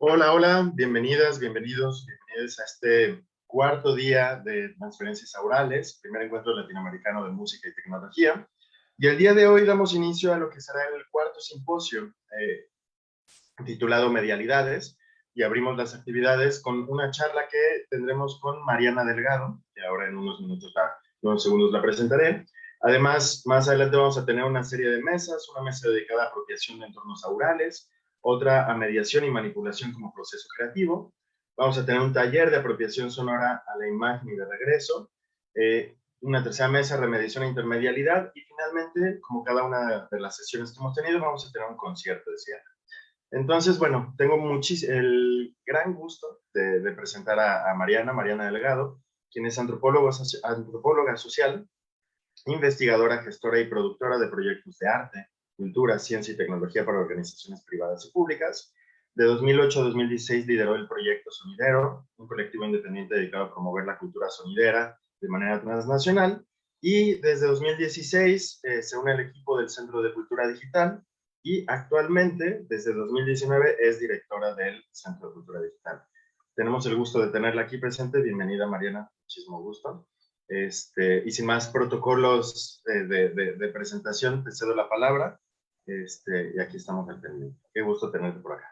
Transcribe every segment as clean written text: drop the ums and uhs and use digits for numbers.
Hola, hola, bienvenidas, bienvenidos a este cuarto día de Transferencias Aurales, primer encuentro latinoamericano de música y tecnología. Y el día de hoy damos inicio a lo que será el cuarto simposio titulado Medialidades, y abrimos las actividades con una charla que tendremos con Mariana Delgado, que ahora en unos segundos la presentaré. Además, más adelante vamos a tener una serie de mesas, una mesa dedicada a apropiación de entornos aurales, otra a mediación y manipulación como proceso creativo. Vamos a tener un taller de apropiación sonora a la imagen y de regreso, una tercera mesa, remediación e intermedialidad, y finalmente, como cada una de las sesiones que hemos tenido, vamos a tener un concierto de cierre. Entonces, bueno, tengo el gran gusto de presentar a Mariana Delgado, quien es antropóloga social, investigadora, gestora y productora de proyectos de arte, cultura, ciencia y tecnología para organizaciones privadas y públicas. De 2008 a 2016 lideró el proyecto Sonidero, un colectivo independiente dedicado a promover la cultura sonidera de manera transnacional. Y desde 2016 se une al equipo del Centro de Cultura Digital y actualmente, desde 2019, es directora del Centro de Cultura Digital. Tenemos el gusto de tenerla aquí presente. Bienvenida, Mariana. Muchísimo gusto. Y sin más protocolos de presentación, te cedo la palabra. Y aquí estamos al pendiente. Qué gusto tenerte por acá.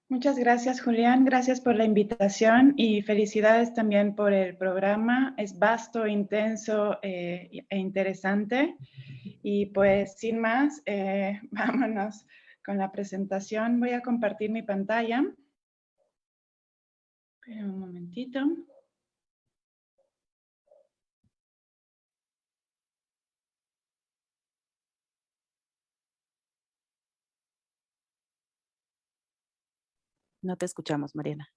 Muchas gracias, Julián. Gracias por la invitación y felicidades también por el programa. Es vasto, intenso e interesante. Y pues, sin más, vámonos con la presentación. Voy a compartir mi pantalla. Espera un momentito. No te escuchamos, Mariana.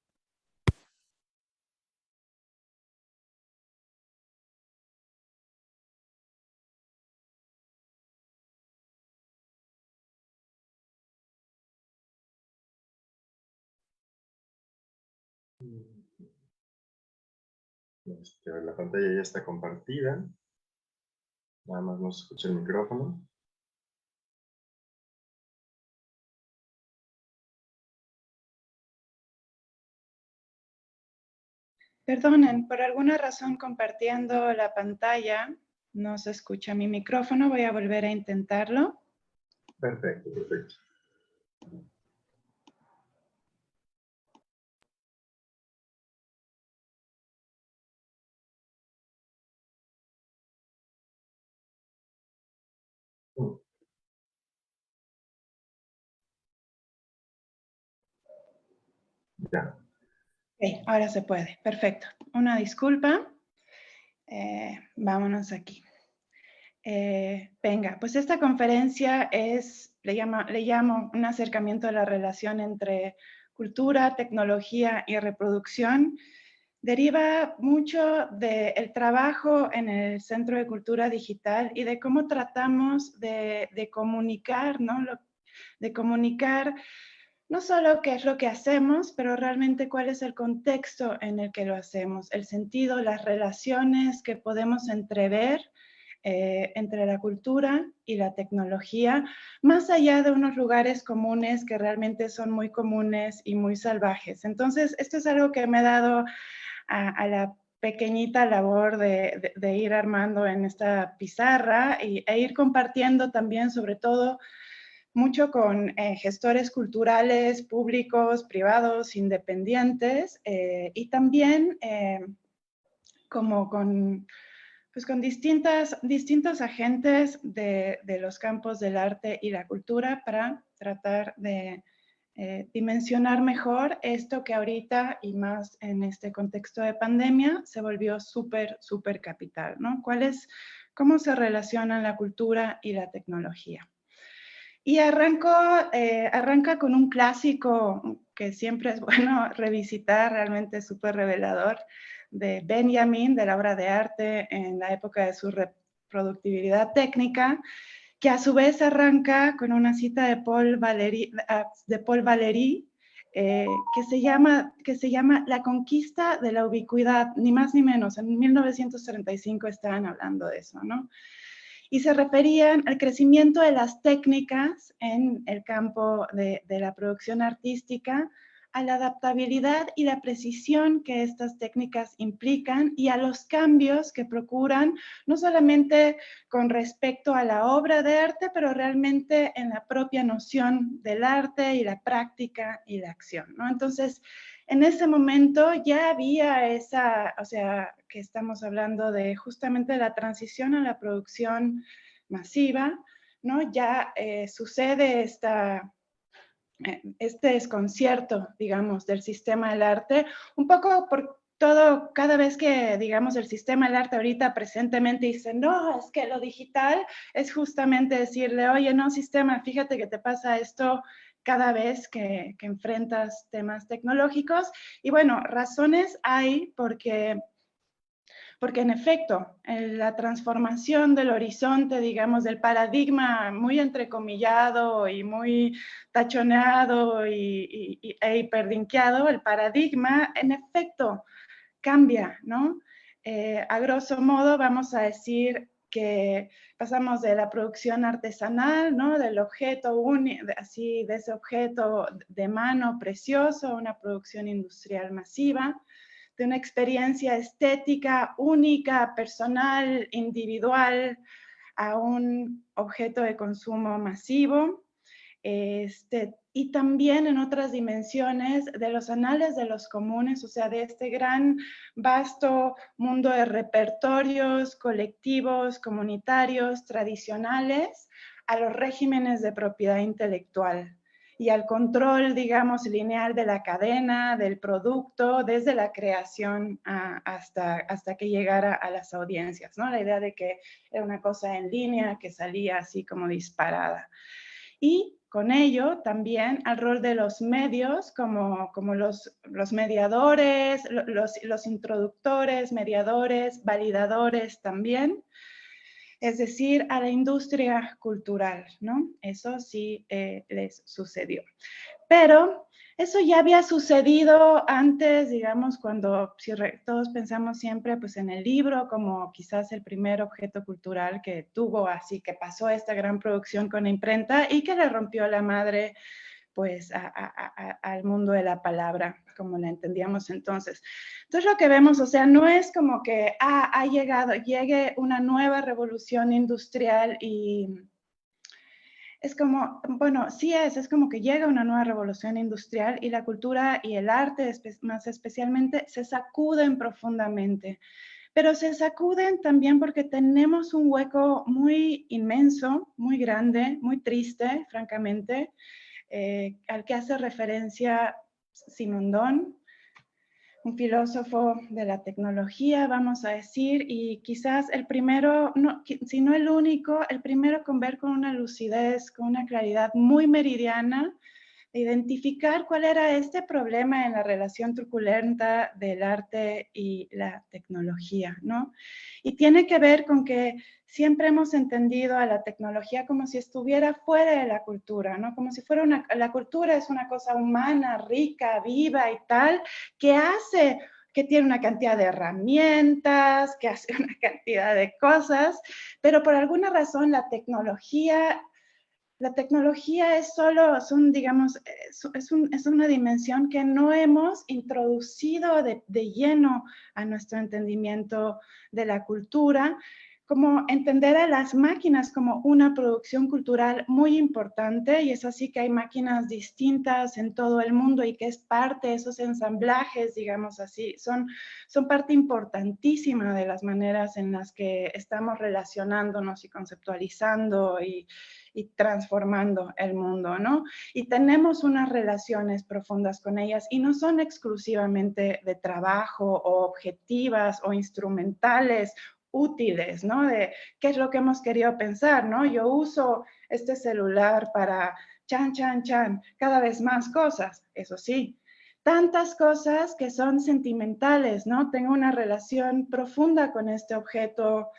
La pantalla ya está compartida. Nada más no se escucha el micrófono. Perdonen, por alguna razón compartiendo la pantalla no se escucha mi micrófono. Voy a volver a intentarlo. Perfecto, perfecto. Ya. Ok, ahora se puede. Perfecto. Una disculpa. Vámonos aquí. Venga, pues esta conferencia le llamo un acercamiento a la relación entre cultura, tecnología y reproducción. Deriva mucho del trabajo en el Centro de Cultura Digital y de cómo tratamos de comunicar, ¿no? De comunicar no solo qué es lo que hacemos, pero realmente cuál es el contexto en el que lo hacemos, el sentido, las relaciones que podemos entrever entre la cultura y la tecnología, más allá de unos lugares comunes que realmente son muy comunes y muy salvajes. Entonces, esto es algo que me he dado a la pequeñita labor de ir armando en esta pizarra e ir compartiendo también, sobre todo, mucho con gestores culturales, públicos, privados, independientes, y también como con distintos agentes de los campos del arte y la cultura para tratar de dimensionar mejor esto que ahorita y más en este contexto de pandemia se volvió súper capital, ¿no? ¿Cómo se relacionan la cultura y la tecnología? Y arranca con un clásico que siempre es bueno revisitar, realmente súper revelador, de Benjamin, de la obra de arte en la época de su reproductibilidad técnica, que a su vez arranca con una cita de Paul Valéry, que se llama La conquista de la ubicuidad, ni más ni menos. En 1935 estaban hablando de eso, ¿no? y se referían al crecimiento de las técnicas en el campo de la producción artística, a la adaptabilidad y la precisión que estas técnicas implican y a los cambios que procuran, no solamente con respecto a la obra de arte, pero realmente en la propia noción del arte y la práctica y la acción, ¿no? Entonces, en ese momento ya había esa, o sea, que estamos hablando de justamente la transición a la producción masiva, ¿no? Ya sucede este desconcierto, digamos, del sistema del arte, un poco por todo, cada vez que, digamos, el sistema del arte ahorita presentemente dice, no, es que lo digital es justamente decirle, oye, no, sistema, fíjate que te pasa esto cada vez que enfrentas temas tecnológicos. Y bueno, razones hay porque en efecto, la transformación del horizonte, digamos, del paradigma muy entrecomillado y muy tachoneado e hiperdinqueado, el paradigma en efecto cambia, ¿no? A grosso modo vamos a decir que pasamos de la producción artesanal, ¿no? Del objeto único, así, de ese objeto de mano precioso, a una producción industrial masiva, de una experiencia estética única, personal, individual, a un objeto de consumo masivo. Y también en otras dimensiones de los anales de los comunes, o sea, de este gran, vasto mundo de repertorios colectivos, comunitarios, tradicionales, a los regímenes de propiedad intelectual y al control, digamos, lineal de la cadena, del producto, desde la creación hasta que llegara a las audiencias, ¿no? La idea de que era una cosa en línea que salía así como disparada. Y con ello también al rol de los medios como los mediadores, los introductores, mediadores, validadores también, es decir, a la industria cultural, ¿no? Eso sí les sucedió. Pero eso ya había sucedido antes, digamos, cuando si todos pensamos siempre pues, en el libro como quizás el primer objeto cultural que tuvo, así que pasó esta gran producción con la imprenta y que le rompió la madre pues al mundo de la palabra, como la entendíamos entonces. Entonces lo que vemos, o sea, no es como que llegue una nueva revolución industrial y es como, bueno, sí es como que llega una nueva revolución industrial y la cultura y el arte más especialmente se sacuden profundamente. Pero se sacuden también porque tenemos un hueco muy inmenso, muy grande, muy triste, francamente, al que hace referencia Simondon, un filósofo de la tecnología, vamos a decir, y quizás el primero, no, si no el único, el primero con ver con una lucidez, con una claridad muy meridiana, identificar cuál era este problema en la relación truculenta del arte y la tecnología, ¿no? Y tiene que ver con que siempre hemos entendido a la tecnología como si estuviera fuera de la cultura, ¿no? Como si fuera la cultura es una cosa humana, rica, viva y tal, que tiene una cantidad de herramientas, que hace una cantidad de cosas, pero por alguna razón la tecnología digamos, es una dimensión que no hemos introducido de lleno a nuestro entendimiento de la cultura, como entender a las máquinas como una producción cultural muy importante, y es así que hay máquinas distintas en todo el mundo y que es parte de esos ensamblajes, digamos así, son parte importantísima de las maneras en las que estamos relacionándonos y conceptualizando y transformando el mundo, ¿no? Y tenemos unas relaciones profundas con ellas y no son exclusivamente de trabajo o objetivas o instrumentales útiles, ¿no? De qué es lo que hemos querido pensar, ¿no? Yo uso este celular para chan, chan, chan, cada vez más cosas, eso sí. Tantas cosas que son sentimentales, ¿no? Tengo una relación profunda con este objeto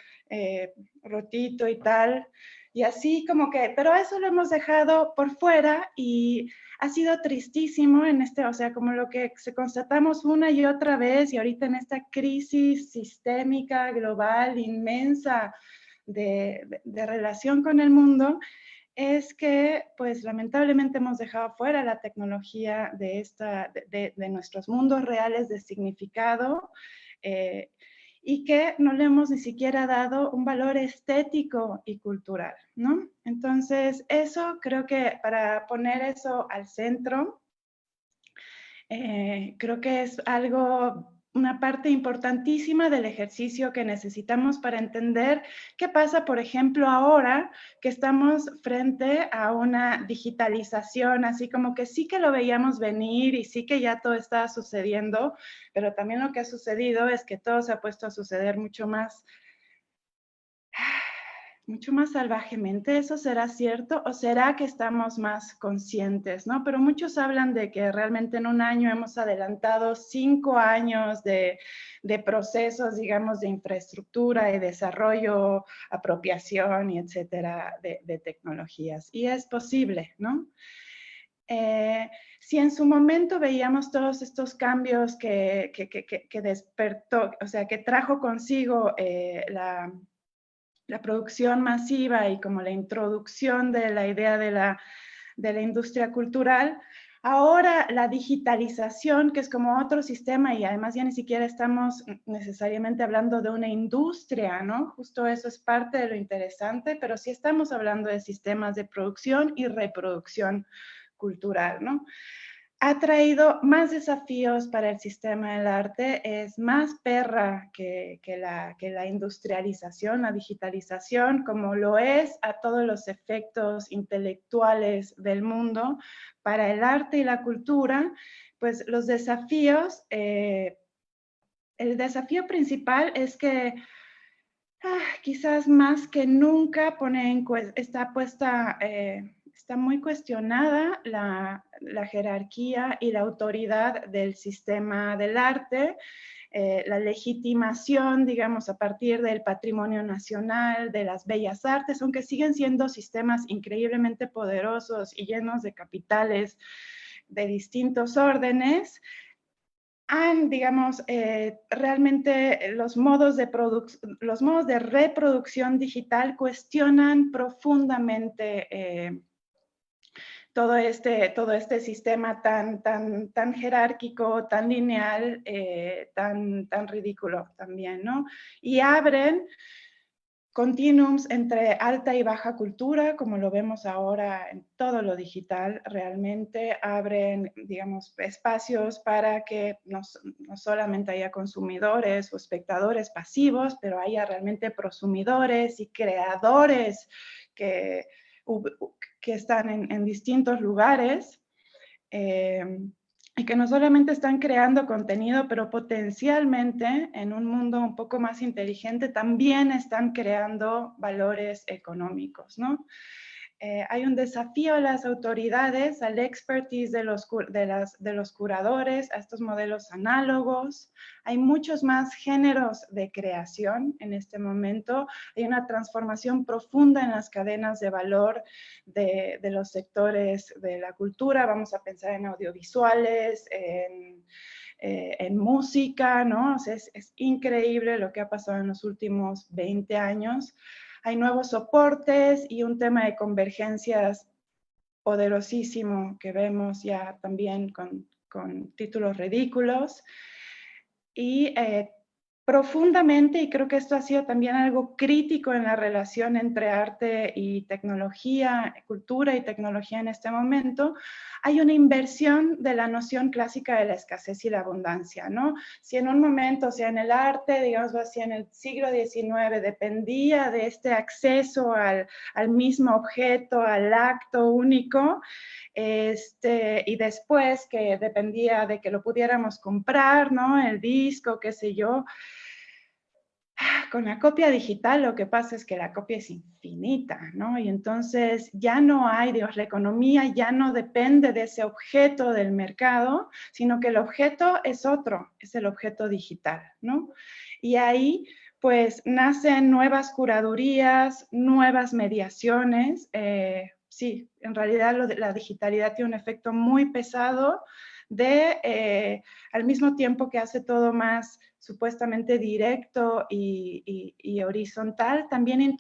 rotito y tal, y así como que, pero eso lo hemos dejado por fuera y ha sido tristísimo o sea, como lo que se constatamos una y otra vez y ahorita en esta crisis sistémica, global, inmensa de relación con el mundo es que, pues, lamentablemente hemos dejado fuera la tecnología de nuestros mundos reales de significado, y que no le hemos ni siquiera dado un valor estético y cultural, ¿no? Entonces, eso creo que para poner eso al centro, creo que es una parte importantísima del ejercicio que necesitamos para entender qué pasa, por ejemplo, ahora que estamos frente a una digitalización, así como que sí que lo veíamos venir y sí que ya todo está sucediendo, pero también lo que ha sucedido es que todo se ha puesto a suceder mucho más salvajemente. ¿Eso será cierto o será que estamos más conscientes, no? Pero muchos hablan de que realmente en un año hemos adelantado 5 años de procesos, digamos, de infraestructura y desarrollo, apropiación y etcétera de tecnologías. Y es posible, ¿no? Si en su momento veíamos todos estos cambios que despertó, o sea, que trajo consigo la producción masiva y como la introducción de la idea de la industria cultural, ahora la digitalización, que es como otro sistema, y además ya ni siquiera estamos necesariamente hablando de una industria, ¿no? Justo eso es parte de lo interesante, pero sí estamos hablando de sistemas de producción y reproducción cultural, ¿no? Ha traído más desafíos para el sistema del arte, es más perra que la industrialización, la digitalización, como lo es a todos los efectos intelectuales del mundo. Para el arte y la cultura, pues los desafíos, el desafío principal es que quizás más que nunca está muy cuestionada la jerarquía y la autoridad del sistema del arte, la legitimación, digamos, a partir del patrimonio nacional, de las bellas artes, aunque siguen siendo sistemas increíblemente poderosos y llenos de capitales de distintos órdenes, digamos, realmente los modos de reproducción digital cuestionan profundamente todo este sistema tan jerárquico, tan lineal, tan ridículo también, ¿no? Y abren continuums entre alta y baja cultura, como lo vemos ahora en todo lo digital, realmente abren, digamos, espacios para que no solamente haya consumidores o espectadores pasivos, pero haya realmente prosumidores y creadores que están en distintos lugares. Y que no solamente están creando contenido, pero potencialmente en un mundo un poco más inteligente también están creando valores económicos, ¿no? Hay un desafío a las autoridades, al expertise de los curadores, a estos modelos análogos. Hay muchos más géneros de creación en este momento. Hay una transformación profunda en las cadenas de valor de los sectores de la cultura. Vamos a pensar en audiovisuales, en música, ¿no? O sea, es increíble lo que ha pasado en los últimos 20 años. Hay nuevos soportes y un tema de convergencias poderosísimo que vemos ya también con títulos ridículos. Y profundamente, y creo que esto ha sido también algo crítico en la relación entre arte y tecnología, cultura y tecnología en este momento, hay una inversión de la noción clásica de la escasez y la abundancia, ¿no? Si en un momento, o sea, en el arte, digamos así, en el siglo XIX, dependía de este acceso al mismo objeto, al acto único, y después que dependía de que lo pudiéramos comprar, ¿no? El disco, qué sé yo. Con la copia digital lo que pasa es que la copia es infinita, ¿no? Y entonces ya no hay, digamos, la economía ya no depende de ese objeto del mercado, sino que el objeto es otro, es el objeto digital, ¿no? Y ahí pues nacen nuevas curadurías, nuevas mediaciones. Sí, en realidad la digitalidad tiene un efecto muy pesado al mismo tiempo que hace todo más supuestamente directo y horizontal, también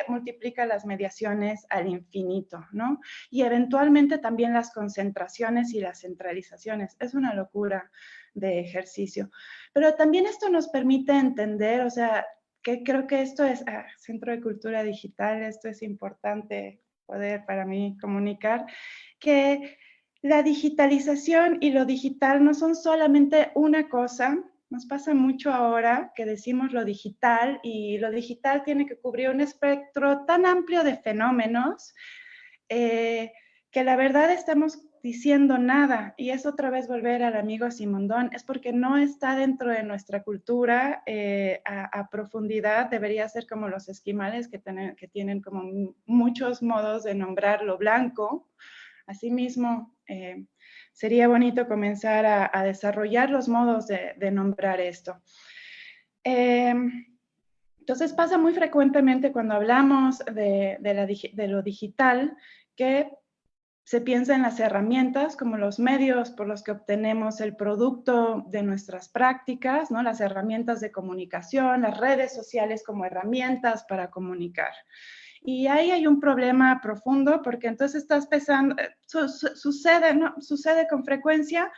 multiplica las mediaciones al infinito, ¿no? Y eventualmente también las concentraciones y las centralizaciones. Es una locura de ejercicio. Pero también esto nos permite entender, o sea, que creo que esto es, Centro de Cultura Digital, esto es importante poder para mí comunicar, que la digitalización y lo digital no son solamente una cosa. Nos pasa mucho ahora que decimos lo digital y lo digital tiene que cubrir un espectro tan amplio de fenómenos que la verdad estamos diciendo nada, y es otra vez volver al amigo Simondón, es porque no está dentro de nuestra cultura a profundidad. Debería ser como los esquimales que tienen como muchos modos de nombrar lo blanco. Asimismo, sería bonito comenzar a desarrollar los modos de nombrar esto. Entonces pasa muy frecuentemente cuando hablamos de lo digital que se piensa en las herramientas como los medios por los que obtenemos el producto de nuestras prácticas, ¿no? Las herramientas de comunicación, las redes sociales como herramientas para comunicar. Y ahí hay un problema profundo porque entonces estás pensando, sucede, ¿no? Sucede con frecuencia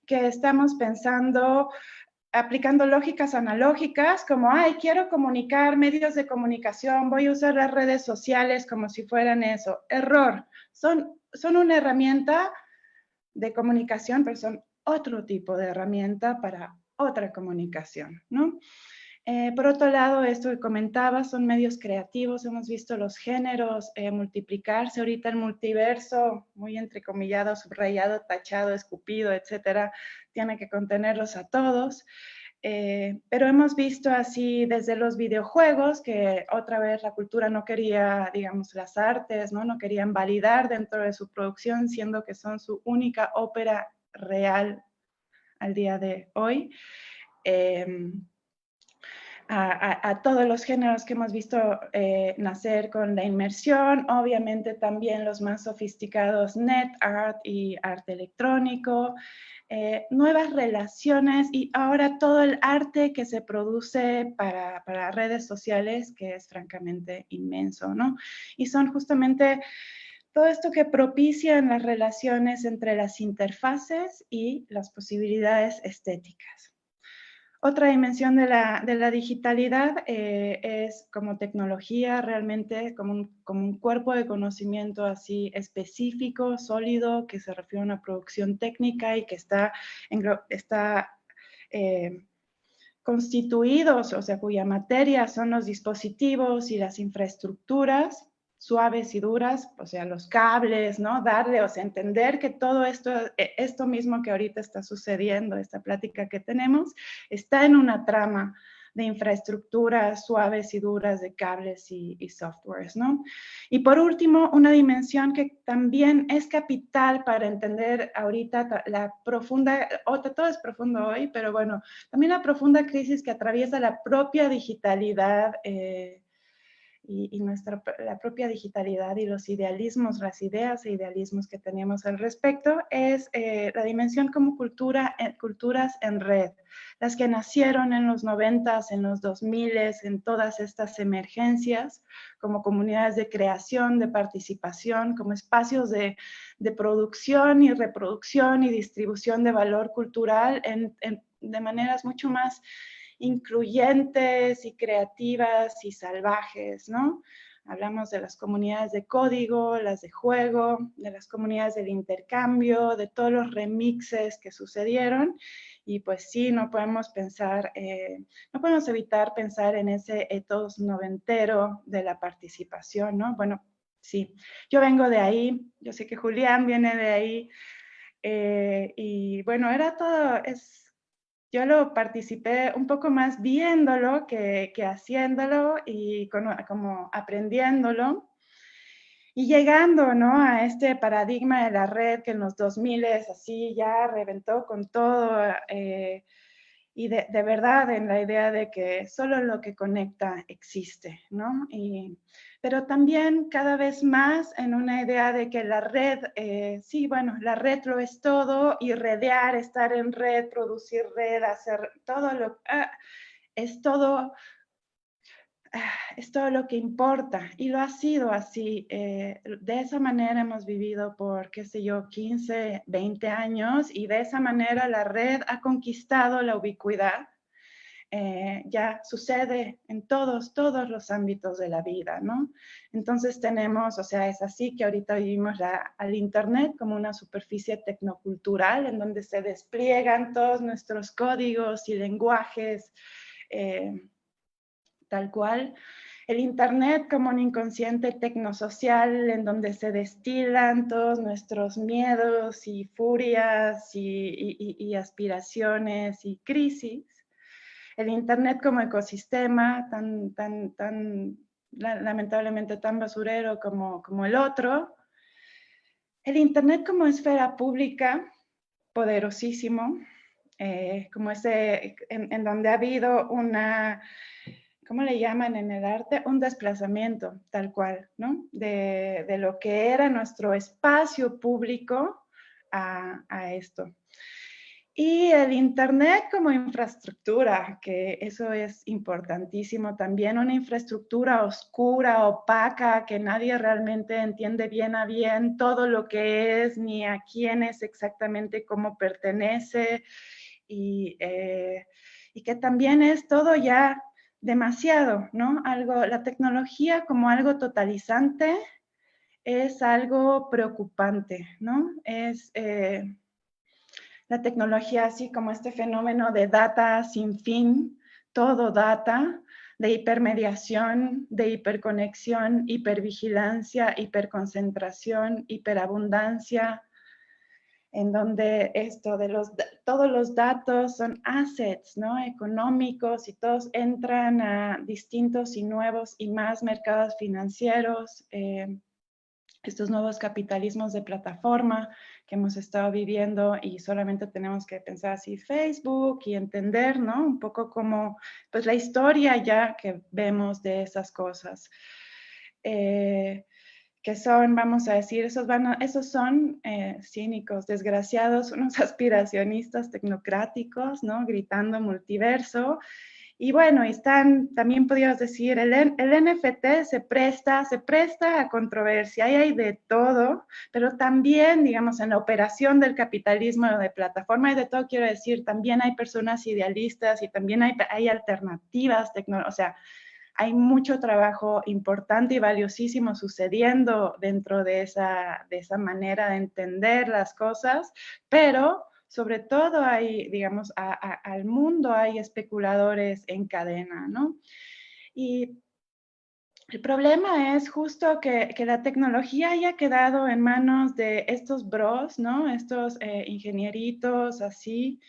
que estamos pensando, aplicando lógicas analógicas, como, ay, quiero comunicar medios de comunicación, voy a usar las redes sociales como si fueran eso. Error. Son una herramienta de comunicación, pero son otro tipo de herramienta para otra comunicación, ¿no? Por otro lado, esto que comentaba, son medios creativos, hemos visto los géneros multiplicarse, ahorita el multiverso, muy entrecomillado, subrayado, tachado, escupido, etcétera, tiene que contenerlos a todos. Pero hemos visto así desde los videojuegos, que otra vez la cultura no quería, digamos, las artes, ¿no? No querían validar dentro de su producción, siendo que son su única ópera real al día de hoy. A todos los géneros que hemos visto nacer con la inmersión, obviamente también los más sofisticados net art y arte electrónico, nuevas relaciones y ahora todo el arte que se produce para redes sociales, que es francamente inmenso, ¿no? Y son justamente todo esto que propician las relaciones entre las interfaces y las posibilidades estéticas. Otra dimensión de la digitalidad es como tecnología, realmente como un cuerpo de conocimiento así específico, sólido, que se refiere a una producción técnica y que está constituidos, o sea, cuya materia son los dispositivos y las infraestructuras suaves y duras, o sea, los cables, ¿no? Darle, o sea, entender que todo esto mismo que ahorita está sucediendo, esta plática que tenemos, está en una trama de infraestructuras suaves y duras de cables y softwares, ¿no? Y por último, una dimensión que también es capital para entender ahorita la profunda, todo es profundo hoy, pero bueno, también la profunda crisis que atraviesa la propia digitalidad la propia digitalidad y los idealismos, las ideas e idealismos que tenemos al respecto, es la dimensión como culturas en red, las que nacieron en los 90s, en los 2000s, en todas estas emergencias, como comunidades de creación, de participación, como espacios de producción y reproducción y distribución de valor cultural de maneras mucho más incluyentes y creativas y salvajes, ¿no? Hablamos de las comunidades de código, las de juego, de las comunidades del intercambio, de todos los remixes que sucedieron. Y pues sí, no podemos evitar pensar en ese ethos noventero de la participación, ¿no? Bueno, sí, yo vengo de ahí, yo sé que Julián viene de ahí, y bueno, era todo, yo lo participé un poco más viéndolo que haciéndolo y como aprendiéndolo y llegando, ¿no? A este paradigma de la red que en los 2000 así ya reventó con todo de verdad en la idea de que solo lo que conecta existe, ¿no? Pero también cada vez más en una idea de que la red, sí, bueno, la red lo es todo y redear, estar en red, producir red, hacer todo es todo es todo lo que importa y lo ha sido así. De esa manera hemos vivido por, qué sé yo, 15, 20 años y de esa manera la red ha conquistado la ubicuidad. Ya sucede en todos los ámbitos de la vida, ¿no? Entonces tenemos, o sea, es así que ahorita vivimos al Internet como una superficie tecnocultural en donde se despliegan todos nuestros códigos y lenguajes, tal cual. El Internet como un inconsciente tecnosocial en donde se destilan todos nuestros miedos y furias y aspiraciones y crisis. El Internet como ecosistema lamentablemente tan basurero como el otro. El Internet como esfera pública, poderosísimo, como ese en donde ha habido una... ¿Cómo le llaman en el arte? Un desplazamiento, tal cual, ¿no? De lo que era nuestro espacio público a esto. Y el Internet como infraestructura, que eso es importantísimo también, una infraestructura oscura, opaca, que nadie realmente entiende bien a bien todo lo que es, ni a quién es exactamente, cómo pertenece, y que también es todo ya demasiado, ¿no? La tecnología como algo totalizante es algo preocupante, ¿no? La tecnología así como este fenómeno de data sin fin, todo data, de hipermediación, de hiperconexión, hipervigilancia, hiperconcentración, hiperabundancia, en donde todos los datos son assets, ¿no? Económicos y todos entran a distintos y nuevos y más mercados financieros, estos nuevos capitalismos de plataforma que hemos estado viviendo y solamente tenemos que pensar así Facebook y entender, ¿no? Un poco como, pues la historia ya que vemos de esas cosas. Que son, vamos a decir, esos son cínicos, desgraciados, unos aspiracionistas tecnocráticos, ¿no? Gritando multiverso. Y bueno, también podríamos decir, el NFT se presta a controversia, ahí hay de todo, pero también, digamos, en la operación del capitalismo de plataforma y de todo, quiero decir, también hay personas idealistas y también hay alternativas, o sea, hay mucho trabajo importante y valiosísimo sucediendo dentro de esa manera de entender las cosas, pero sobre todo hay, digamos, al mundo hay especuladores en cadena, ¿no? Y el problema es justo que la tecnología haya quedado en manos de estos bros, ¿no? Estos ingenieritos así,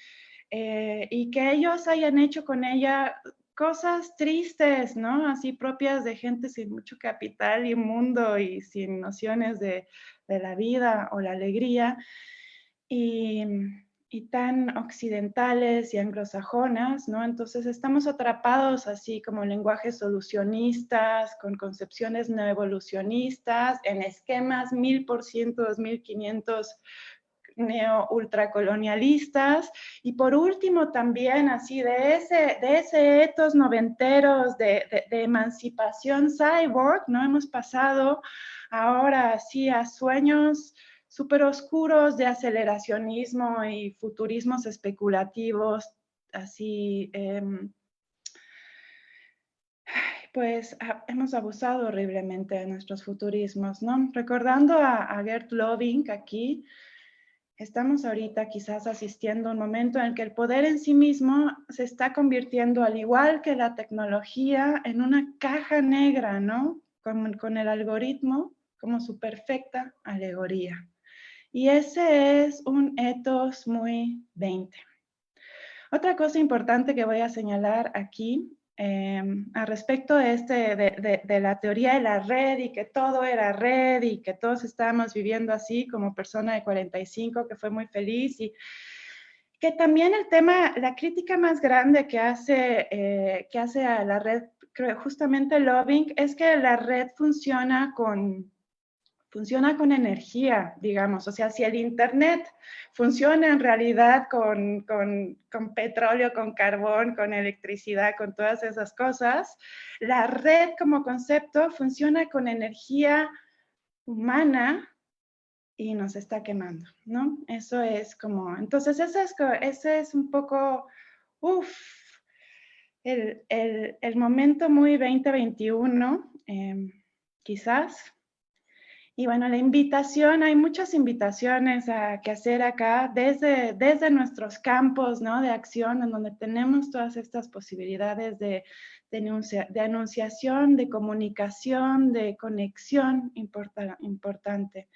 y que ellos hayan hecho con ella cosas tristes, ¿no? Así propias de gente sin mucho capital y mundo y sin nociones de la vida o la alegría, y, y tan occidentales y anglosajonas, ¿no? Entonces estamos atrapados así como lenguajes solucionistas, con concepciones neoevolucionistas, en esquemas 1000%, 2500 neo-ultracolonialistas, y por último también así de ese etos noventeros de emancipación cyborg, ¿no? Hemos pasado ahora así a sueños súper oscuros de aceleracionismo y futurismos especulativos, así, pues hemos abusado horriblemente de nuestros futurismos, ¿no? Recordando a Gert Loving aquí, estamos ahorita quizás asistiendo a un momento en el que el poder en sí mismo se está convirtiendo, al igual que la tecnología, en una caja negra, ¿no? Con el algoritmo como su perfecta alegoría. Y ese es un ethos muy 20. Otra cosa importante que voy a señalar aquí, al respecto de la teoría de la red y que todo era red y que todos estábamos viviendo así como persona de 45 que fue muy feliz que también el tema, la crítica más grande que hace a la red, creo, justamente Loving, es que la red funciona con energía, digamos. O sea, si el Internet funciona en realidad con petróleo, con carbón, con electricidad, con todas esas cosas, la red como concepto funciona con energía humana y nos está quemando, ¿no? Eso es como, entonces ese es un poco, uff, el momento muy 2021, quizás. Y bueno, la invitación, hay muchas invitaciones que hacer acá desde nuestros campos, ¿no?, de acción, en donde tenemos todas estas posibilidades de anunciación, de comunicación, de conexión importante.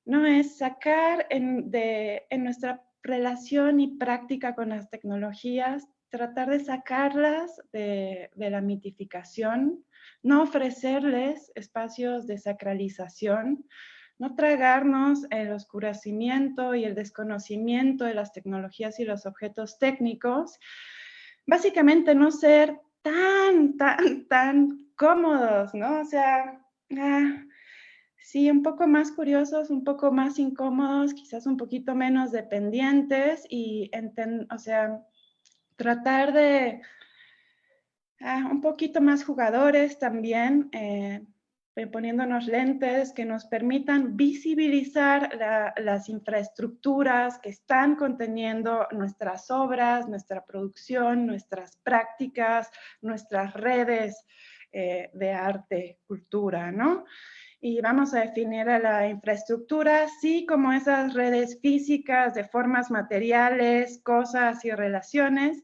No es sacar en nuestra relación y práctica con las tecnologías, tratar de sacarlas de la mitificación, no ofrecerles espacios de sacralización, no tragarnos el oscurecimiento y el desconocimiento de las tecnologías y los objetos técnicos, básicamente no ser tan cómodos, ¿no? O sea, sí, un poco más curiosos, un poco más incómodos, quizás un poquito menos dependientes y, o sea, tratar de un poquito más jugadores también, poniéndonos lentes que nos permitan visibilizar las infraestructuras que están conteniendo nuestras obras, nuestra producción, nuestras prácticas, nuestras redes de arte, cultura, ¿no? Y vamos a definir a la infraestructura, sí, como esas redes físicas de formas materiales, cosas y relaciones,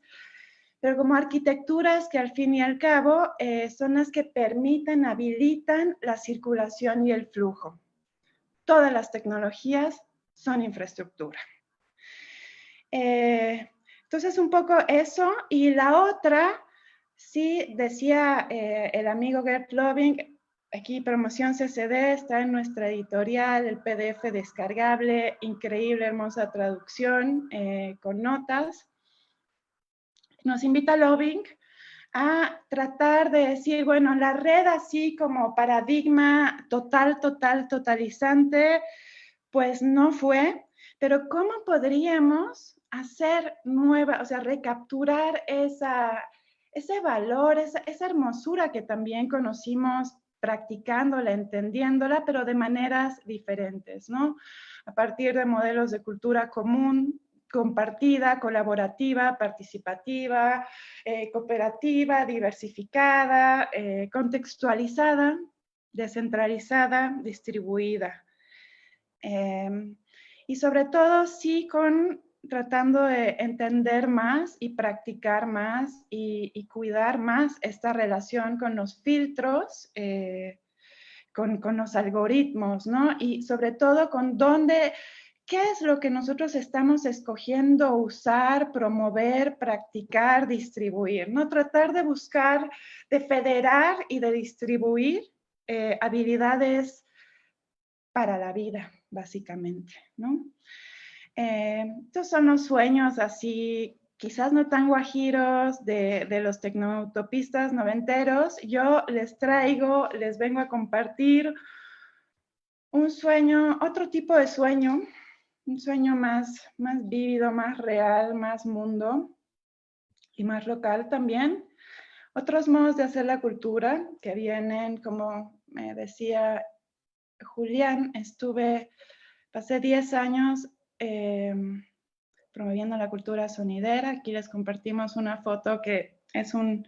pero como arquitecturas que al fin y al cabo son las que permiten, habilitan la circulación y el flujo. Todas las tecnologías son infraestructura. Entonces, un poco eso. Y la otra, sí, decía el amigo Gert Loving, aquí Promoción CCD, está en nuestra editorial, el PDF descargable, increíble, hermosa traducción, con notas. Nos invita Loving a tratar de decir, bueno, la red así como paradigma totalizante, pues no fue, pero ¿cómo podríamos hacer nueva, o sea, recapturar ese valor, esa hermosura que también conocimos practicándola, entendiéndola, pero de maneras diferentes, ¿no? A partir de modelos de cultura común, compartida, colaborativa, participativa, cooperativa, diversificada, contextualizada, descentralizada, distribuida. Y sobre todo, sí, tratando de entender más y practicar más y cuidar más esta relación con los filtros, con los algoritmos, ¿no? Y sobre todo con qué es lo que nosotros estamos escogiendo usar, promover, practicar, distribuir, ¿no? Tratar de buscar, de federar y de distribuir habilidades para la vida, básicamente, ¿no? Estos son los sueños así, quizás no tan guajiros, de los tecnoutopistas noventeros. Yo les vengo a compartir un sueño, otro tipo de sueño, un sueño más vívido, más real, más mundo y más local también. Otros modos de hacer la cultura que vienen, como me decía Julián, pasé 10 años promoviendo la cultura sonidera. Aquí les compartimos una foto que es un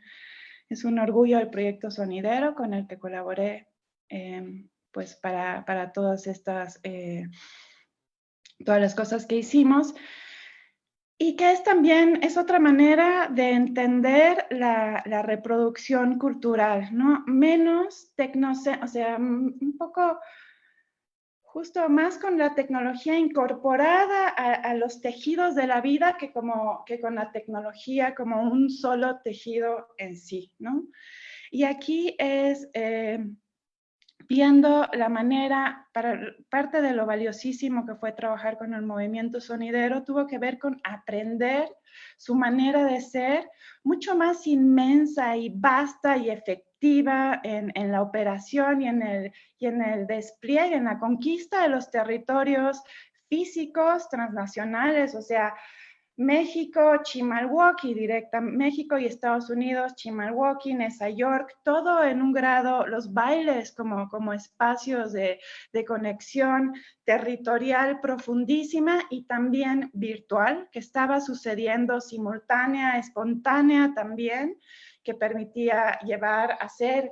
orgullo del proyecto sonidero con el que colaboré pues para todas todas las cosas que hicimos. Y que es otra manera de entender la reproducción cultural, ¿no? Menos o sea, un poco justo más con la tecnología incorporada a los tejidos de la vida que con la tecnología como un solo tejido en sí, ¿no? Y aquí es viendo la manera, parte de lo valiosísimo que fue trabajar con el movimiento sonidero, tuvo que ver con aprender su manera de ser mucho más inmensa y vasta y efectiva en la operación y en el despliegue, en la conquista de los territorios físicos transnacionales, o sea, México, Chimalhuacán, directa, México y Estados Unidos, Chimalhuacán, Nueva York, todo en un grado, los bailes como espacios de conexión territorial profundísima y también virtual, que estaba sucediendo simultánea, espontánea también, que permitía llevar a hacer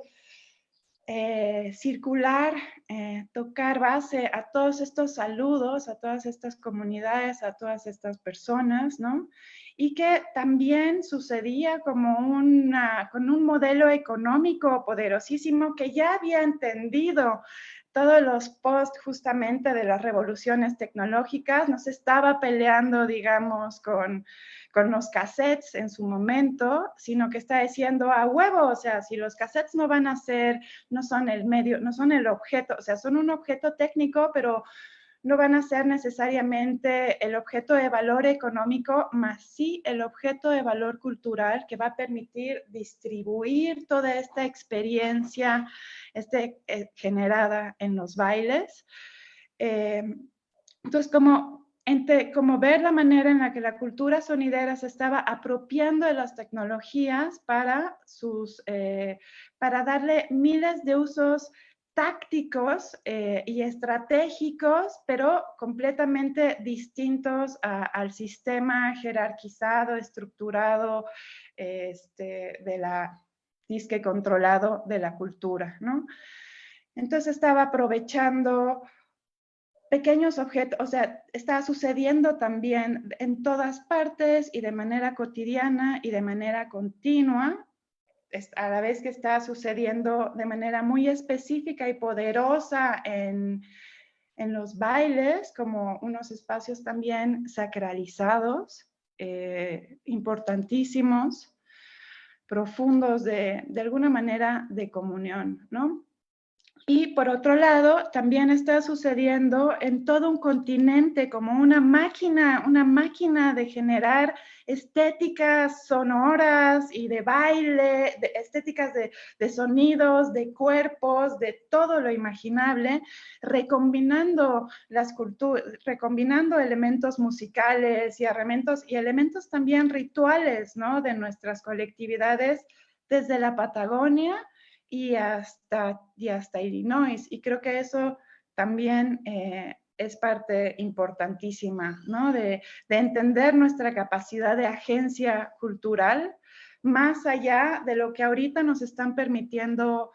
circular, tocar base a todos estos saludos, a todas estas comunidades, a todas estas personas, ¿no? Y que también sucedía como con un modelo económico poderosísimo que ya había entendido todos los post justamente de las revoluciones tecnológicas, no se estaba peleando, digamos, con los cassettes en su momento, sino que está diciendo a huevo, o sea, si los cassettes no van a ser, no son el medio, no son el objeto, o sea, son un objeto técnico, pero no van a ser necesariamente el objeto de valor económico, más sí el objeto de valor cultural que va a permitir distribuir toda esta experiencia generada en los bailes. Entonces, como ver la manera en la que la cultura sonidera se estaba apropiando de las tecnologías para darle miles de usos tácticos y estratégicos, pero completamente distintos al sistema jerarquizado, estructurado, de la disque controlado de la cultura, ¿no? Entonces estaba aprovechando pequeños objetos, o sea, está sucediendo también en todas partes y de manera cotidiana y de manera continua, a la vez que está sucediendo de manera muy específica y poderosa en los bailes, como unos espacios también sacralizados, importantísimos, profundos de alguna manera de comunión, ¿no? Y por otro lado, también está sucediendo en todo un continente como una máquina de generar estéticas sonoras y de baile, estéticas de sonidos, de cuerpos, de todo lo imaginable, recombinando las culturas, recombinando elementos musicales y elementos también rituales, ¿no? De nuestras colectividades desde la Patagonia y hasta Illinois. Y creo que eso también es parte importantísima, ¿no? De entender nuestra capacidad de agencia cultural, más allá de lo que ahorita nos están permitiendo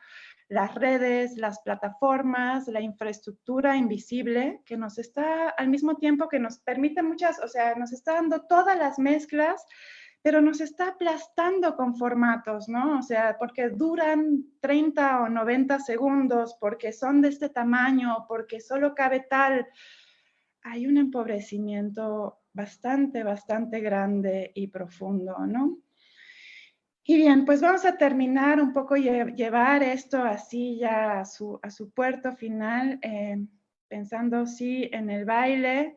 las redes, las plataformas, la infraestructura invisible, que nos está, al mismo tiempo que nos permite muchas, o sea, nos está dando todas las mezclas, pero nos está aplastando con formatos, ¿no? O sea, porque duran 30 o 90 segundos, porque son de este tamaño, porque solo cabe tal. Hay un empobrecimiento bastante grande y profundo, ¿no? Y bien, pues vamos a terminar un poco, llevar esto así ya a su puerto final, pensando sí en el baile.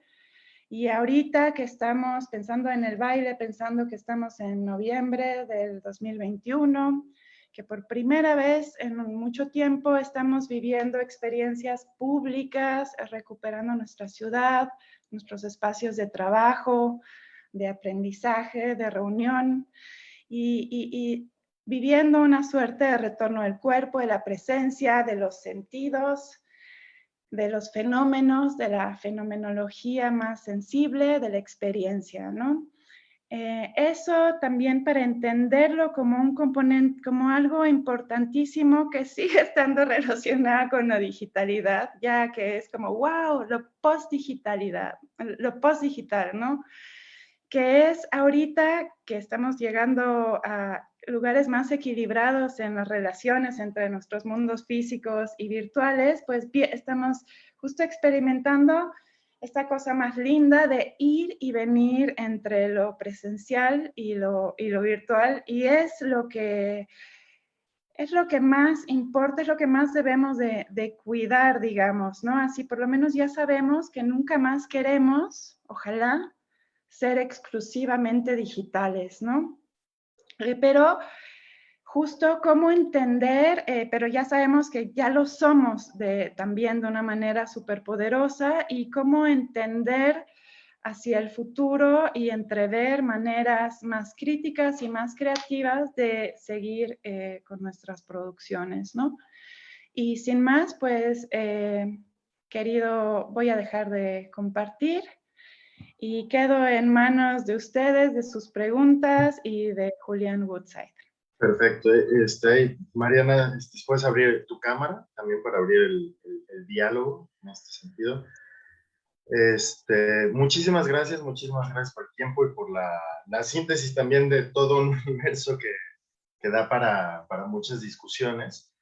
Y ahorita que estamos pensando en el baile, pensando que estamos en noviembre del 2021, que por primera vez en mucho tiempo estamos viviendo experiencias públicas, recuperando nuestra ciudad, nuestros espacios de trabajo, de aprendizaje, de reunión, y viviendo una suerte de retorno del cuerpo, de la presencia, de los sentidos, de los fenómenos, de la fenomenología más sensible, de la experiencia, ¿no? Eso también para entenderlo como un componente, como algo importantísimo que sigue estando relacionado con la digitalidad, ya que es como, wow, lo post-digital, ¿no? Que es ahorita que estamos llegando a lugares más equilibrados en las relaciones entre nuestros mundos físicos y virtuales, pues estamos justo experimentando esta cosa más linda de ir y venir entre lo presencial y lo virtual, y es lo que es lo que más importa, es lo que más debemos de cuidar, digamos, ¿no? Así por lo menos ya sabemos que nunca más queremos, ojalá, ser exclusivamente digitales, ¿no? Pero justo cómo entender, pero ya sabemos que ya lo somos también de una manera súper poderosa, y cómo entender hacia el futuro y entrever maneras más críticas y más creativas de seguir con nuestras producciones, ¿no? Y sin más, pues, querido, voy a dejar de compartir y quedo en manos de ustedes, de sus preguntas y de Julián Woodside. Perfecto. Mariana, puedes abrir tu cámara también para abrir el diálogo en este sentido. Muchísimas gracias por el tiempo y por la síntesis también de todo un universo que da para muchas discusiones.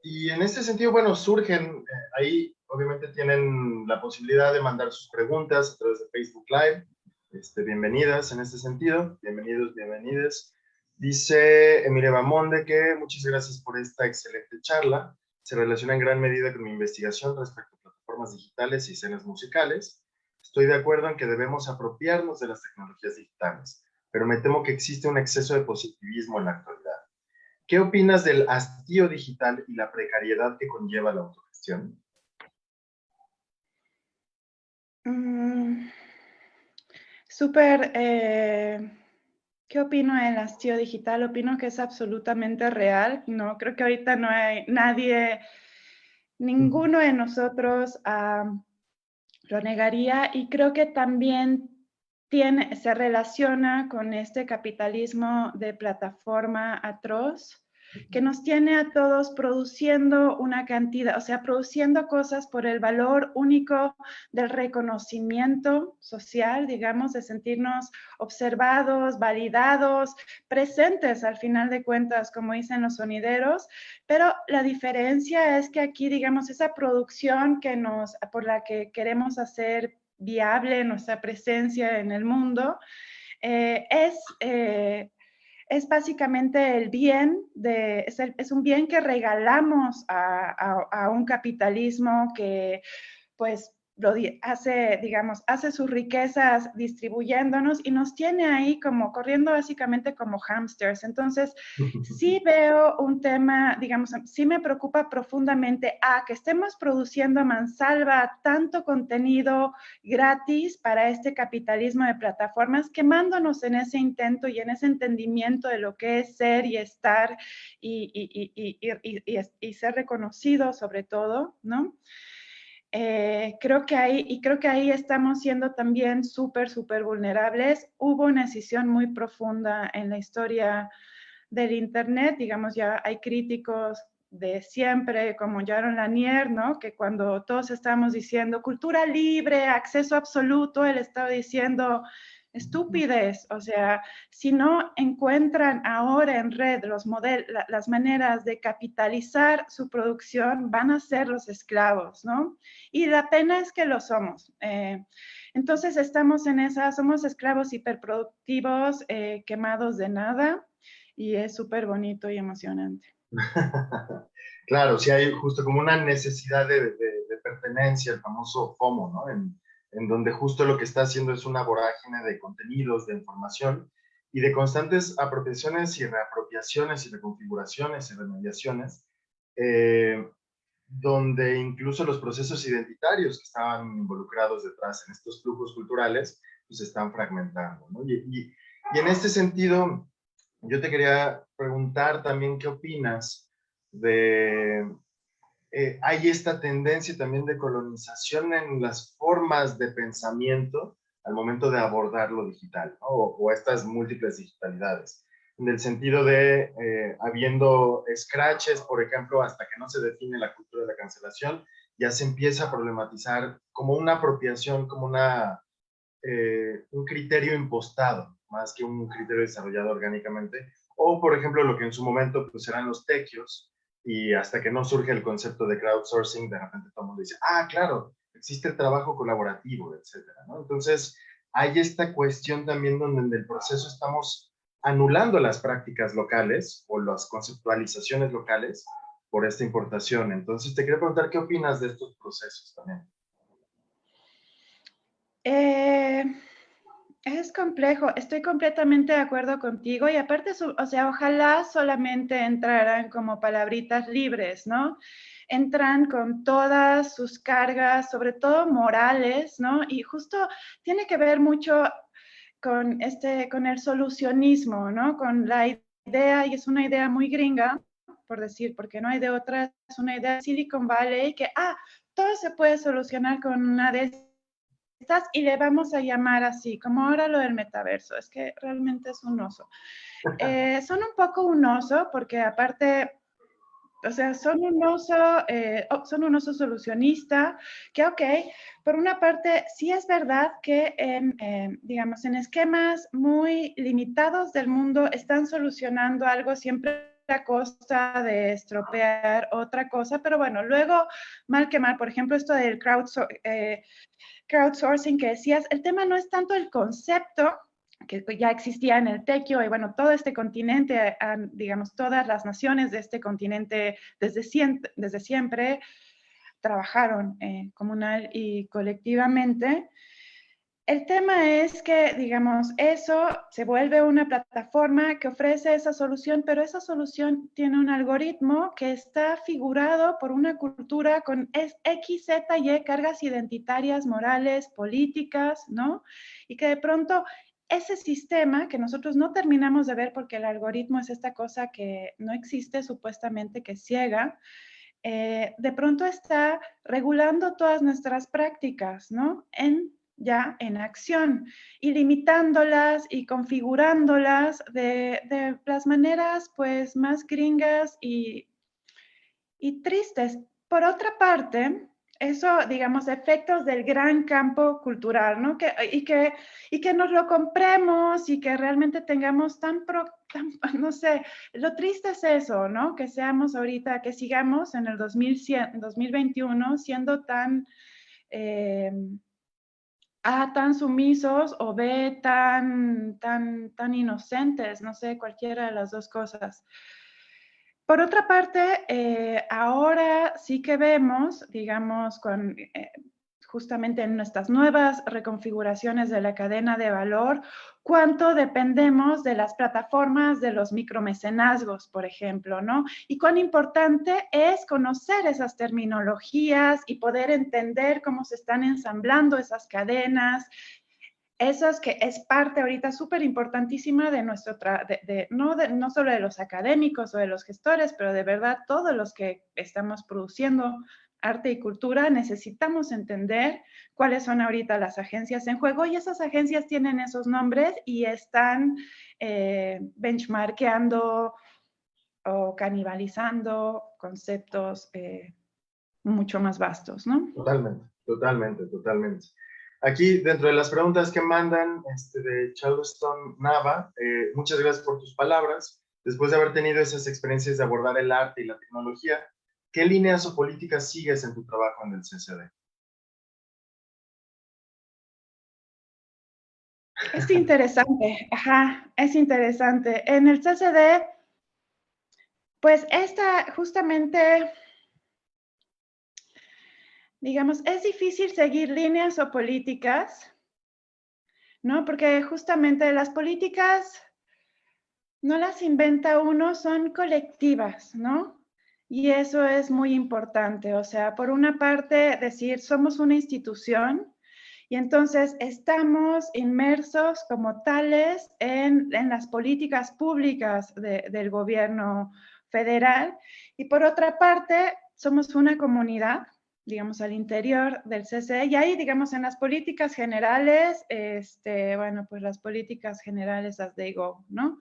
Y en este sentido, bueno, surgen, ahí obviamente tienen la posibilidad de mandar sus preguntas a través de Facebook Live. Bienvenidas en este sentido, bienvenidos, bienvenidas. Dice Emilia Bamonde que muchas gracias por esta excelente charla. Se relaciona en gran medida con mi investigación respecto a plataformas digitales y escenas musicales. Estoy de acuerdo en que debemos apropiarnos de las tecnologías digitales, pero me temo que existe un exceso de positivismo en la actualidad. ¿Qué opinas del hastío digital y la precariedad que conlleva la autogestión? Súper, ¿qué opino del hastío digital? Opino que es absolutamente real, ¿no? Creo que ahorita no hay nadie, ninguno de nosotros lo negaría, y creo que también se relaciona con este capitalismo de plataforma atroz que nos tiene a todos produciendo una cantidad, o sea, produciendo cosas por el valor único del reconocimiento social, digamos, de sentirnos observados, validados, presentes al final de cuentas, como dicen los sonideros. Pero la diferencia es que aquí, digamos, esa producción por la que queremos hacer viable nuestra presencia en el mundo, es básicamente el bien, es un bien que regalamos a un capitalismo que pues hace sus riquezas distribuyéndonos y nos tiene ahí como corriendo básicamente como hámsters. Entonces, sí veo un tema, digamos, sí me preocupa profundamente que estemos produciendo a mansalva tanto contenido gratis para este capitalismo de plataformas, quemándonos en ese intento y en ese entendimiento de lo que es ser y estar y ser reconocido sobre todo, ¿no? Creo que ahí estamos siendo también súper vulnerables. Hubo una decisión muy profunda en la historia del Internet, digamos, ya hay críticos de siempre, como Jaron Lanier, ¿no? Que cuando todos estábamos diciendo cultura libre, acceso absoluto, él estaba diciendo estupidez. O sea, si no encuentran ahora en red las maneras de capitalizar su producción, van a ser los esclavos, ¿no? Y la pena es que lo somos. Entonces estamos en somos esclavos hiperproductivos, quemados de nada, y es súper bonito y emocionante. Claro, sí hay justo como una necesidad de pertenencia, el famoso FOMO, ¿no? En donde justo lo que está haciendo es una vorágine de contenidos, de información y de constantes apropiaciones y reapropiaciones y reconfiguraciones y remediaciones, donde incluso los procesos identitarios que estaban involucrados detrás en estos flujos culturales, pues se están fragmentando, ¿no? Y en este sentido, yo te quería preguntar también qué opinas de... hay esta tendencia también de colonización en las formas de pensamiento al momento de abordar lo digital, ¿no? O estas múltiples digitalidades. En el sentido de, habiendo scratches, por ejemplo, hasta que no se define la cultura de la cancelación, ya se empieza a problematizar como una apropiación, como un criterio impostado, más que un criterio desarrollado orgánicamente. O, por ejemplo, lo que en su momento pues, eran los tequios, y hasta que no surge el concepto de crowdsourcing, de repente todo el mundo dice, claro, existe el trabajo colaborativo, etcétera, ¿no? Entonces, hay esta cuestión también donde en el proceso estamos anulando las prácticas locales o las conceptualizaciones locales por esta importación. Entonces, te quería preguntar, ¿qué opinas de estos procesos también? Eh, es complejo, estoy completamente de acuerdo contigo y aparte, o sea, ojalá solamente entraran como palabritas libres, ¿no? Entran con todas sus cargas, sobre todo morales, ¿no? Y justo tiene que ver mucho con el solucionismo, ¿no? Con la idea, y es una idea muy gringa, por decir, porque no hay de otra, es una idea de Silicon Valley que, todo se puede solucionar con una de estas y le vamos a llamar así, como ahora lo del metaverso, es que realmente es un oso. Son un poco un oso porque aparte, o sea, son un oso solucionista, que ok, por una parte sí es verdad que digamos, en esquemas muy limitados del mundo están solucionando algo siempre a costa de estropear otra cosa, pero bueno, luego, mal que mal, por ejemplo, esto del crowdsourcing que decías, el tema no es tanto el concepto, que ya existía en el tequio, y bueno, todo este continente, digamos, todas las naciones de este continente desde siempre trabajaron comunal y colectivamente. El tema es que, digamos, eso se vuelve una plataforma que ofrece esa solución, pero esa solución tiene un algoritmo que está figurado por una cultura con X, Z, Y, cargas identitarias, morales, políticas, ¿no? Y que de pronto ese sistema que nosotros no terminamos de ver porque el algoritmo es esta cosa que no existe supuestamente, que es ciega, de pronto está regulando todas nuestras prácticas, ¿no? Ya en acción y limitándolas y configurándolas de las maneras pues más gringas y tristes. Por otra parte, eso, digamos, efectos del gran campo cultural, ¿no? Y que nos lo compremos y que realmente tengamos no sé, lo triste es eso, ¿no? Que seamos ahorita, que sigamos en el 2021 siendo tan, eh, tan sumisos o tan inocentes, no sé, cualquiera de las dos cosas. Por otra parte, ahora sí que vemos, digamos, justamente en nuestras nuevas reconfiguraciones de la cadena de valor, cuánto dependemos de las plataformas de los micromecenazgos, por ejemplo, ¿no? Y cuán importante es conocer esas terminologías y poder entender cómo se están ensamblando esas cadenas. Eso es que es parte ahorita súper importantísima de nuestro, no solo de los académicos o de los gestores, pero de verdad todos los que estamos produciendo arte y cultura, necesitamos entender cuáles son ahorita las agencias en juego y esas agencias tienen esos nombres y están benchmarkeando o canibalizando conceptos mucho más vastos, ¿no? Totalmente, totalmente, totalmente. Aquí, dentro de las preguntas que mandan de Charleston Nava, muchas gracias por tus palabras. Después de haber tenido esas experiencias de abordar el arte y la tecnología, ¿qué líneas o políticas sigues en tu trabajo en el CCD? Es interesante, ajá, es interesante. En el CCD, pues justamente, digamos, es difícil seguir líneas o políticas, ¿no? Porque justamente las políticas no las inventa uno, son colectivas, ¿no? Y eso es muy importante. O sea, por una parte, decir, somos una institución y entonces estamos inmersos como tales en las políticas públicas del gobierno federal. Y por otra parte, somos una comunidad, digamos, al interior del CCE, y ahí, digamos, en las políticas generales, bueno, pues las políticas generales as they go, ¿no?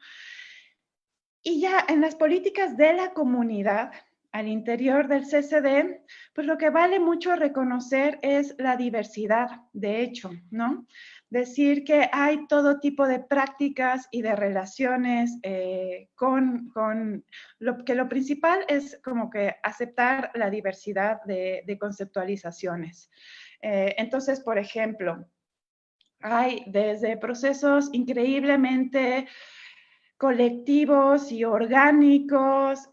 Y ya en las políticas de la comunidad, al interior del CCD, pues lo que vale mucho reconocer es la diversidad, de hecho, ¿no? Decir que hay todo tipo de prácticas y de relaciones con lo principal es como que aceptar la diversidad de conceptualizaciones. Entonces, por ejemplo, hay desde procesos increíblemente colectivos y orgánicos.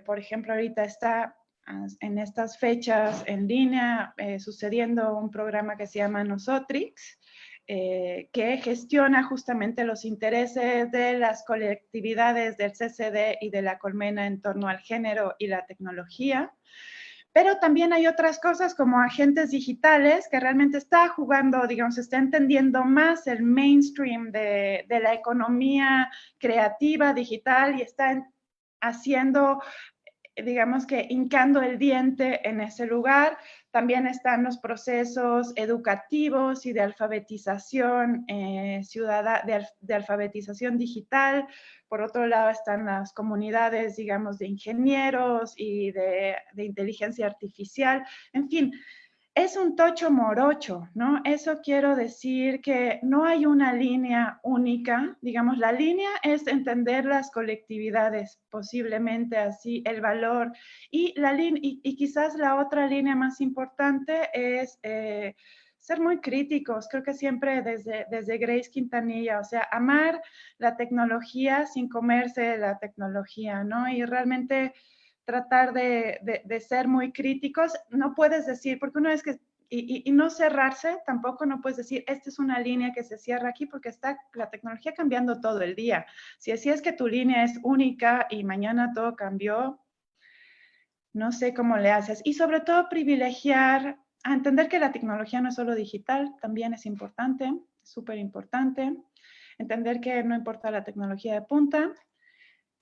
Por ejemplo, ahorita está en estas fechas en línea sucediendo un programa que se llama Nosotrix, que gestiona justamente los intereses de las colectividades del CCD y de la Colmena en torno al género y la tecnología. Pero también hay otras cosas como agentes digitales que realmente está jugando, digamos, está entendiendo más el mainstream de la economía creativa digital y está haciendo, digamos que hincando el diente en ese lugar. También están los procesos educativos y de alfabetización ciudadana, de alfabetización digital. Por otro lado están las comunidades, digamos, de ingenieros y de inteligencia artificial. En fin, es un tocho morocho, ¿no? Eso quiero decir que no hay una línea única, digamos, la línea es entender las colectividades, posiblemente así, el valor, y quizás la otra línea más importante es ser muy críticos, creo que siempre desde Grace Quintanilla, o sea, amar la tecnología sin comerse la tecnología, ¿no? Y realmente tratar de ser muy críticos. No puedes decir, porque una vez que, y no cerrarse, tampoco no puedes decir, esta es una línea que se cierra aquí porque está la tecnología cambiando todo el día. Si así es que tu línea es única y mañana todo cambió, no sé cómo le haces. Y sobre todo privilegiar, a entender que la tecnología no es solo digital, también es importante, súper importante. Entender que no importa la tecnología de punta,